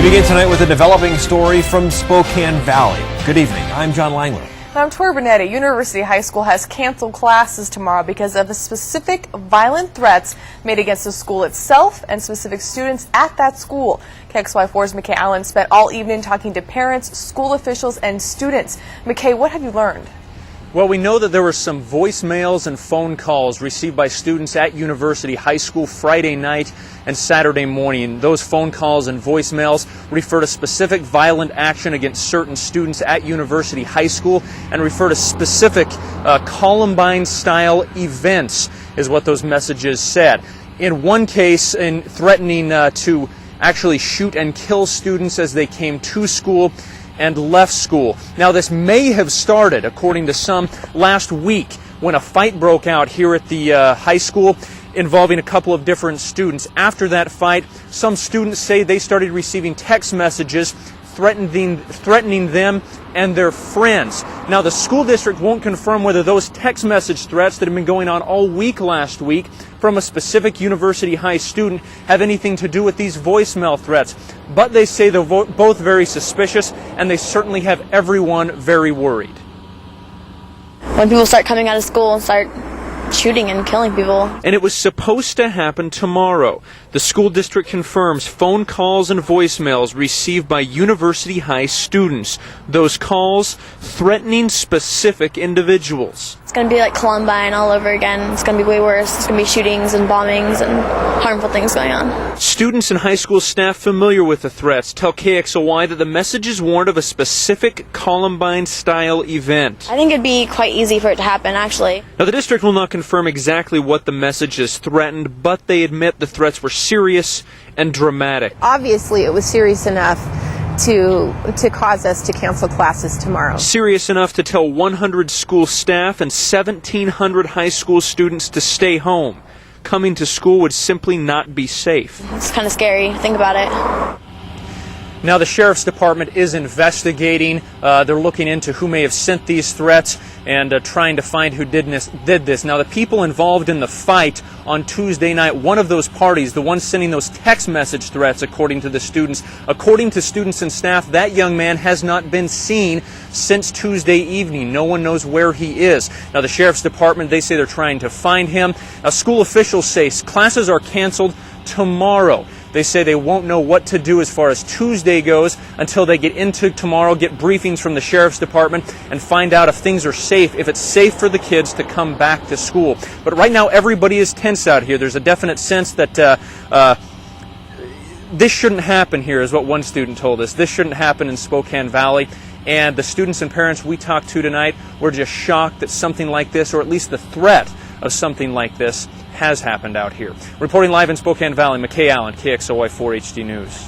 begin tonight with a developing story from Spokane Valley. Good evening, I'm John Langler. I'm Tori Bernetti. University High School has canceled classes tomorrow because of the specific violent threats made against the school itself and specific students at that school. KXY4's McKay spent all evening talking to parents, school officials, and students. McKay, what have you learned? Well, we know that there were some voicemails and phone calls received by students at University High School Friday night and Saturday morning. Those phone calls and voicemails refer to specific violent action against certain students at University High School and refer to specific Columbine-style events, is what those messages said. In one case, in threatening to actually shoot and kill students as they came to school and left school. Now, this may have started, according to some, last week when a fight broke out here at the high school involving a couple of different students. After that fight, some students say they started receiving text messages threatening them and their friends. Now, the school district won't confirm whether those text message threats that have been going on all week last week from a specific University High student have anything to do with these voicemail threats. But they say they're both very suspicious, and they certainly have everyone very worried. When people start coming out of school and start shooting and killing people. And it was supposed to happen tomorrow. The school district confirms phone calls and voicemails received by University High students. Those calls threatening specific individuals. It's going to be like Columbine all over again. It's going to be way worse. It's going to be shootings and bombings and harmful things going on. Students and high school staff familiar with the threats tell KXOY that the messages warned of a specific Columbine-style event. I think it'd be quite easy for it to happen, actually. Now, the district will not confirm exactly what the messages threatened, but they admit the threats were serious and dramatic. Obviously, it was serious enough to cause us to cancel classes tomorrow. Serious enough to tell 100 school staff and 1,700 high school students to stay home. Coming to school would simply not be safe. It's kind of scary. Think about it. Now, the Sheriff's Department is investigating. They're looking into who may have sent these threats and trying to find who did this. Now, the people involved in the fight on Tuesday night, one of those parties, the one sending those text message threats, according to the students, according to students and staff, that young man has not been seen since Tuesday evening. No one knows where he is. Now, the Sheriff's Department, they say they're trying to find him. Now, school officials say classes are canceled tomorrow. They say they won't know what to do as far as Tuesday goes until they get into tomorrow, get briefings from the Sheriff's Department, and find out if things are safe, if it's safe for the kids to come back to school. But right now, everybody is tense out here. There's a definite sense that this shouldn't happen here, is what one student told us. This shouldn't happen in Spokane Valley. And the students and parents we talked to tonight were just shocked that something like this, or at least the threat of something like this, has happened out here. Reporting live in Spokane Valley, McKay, KXOY 4 HD News.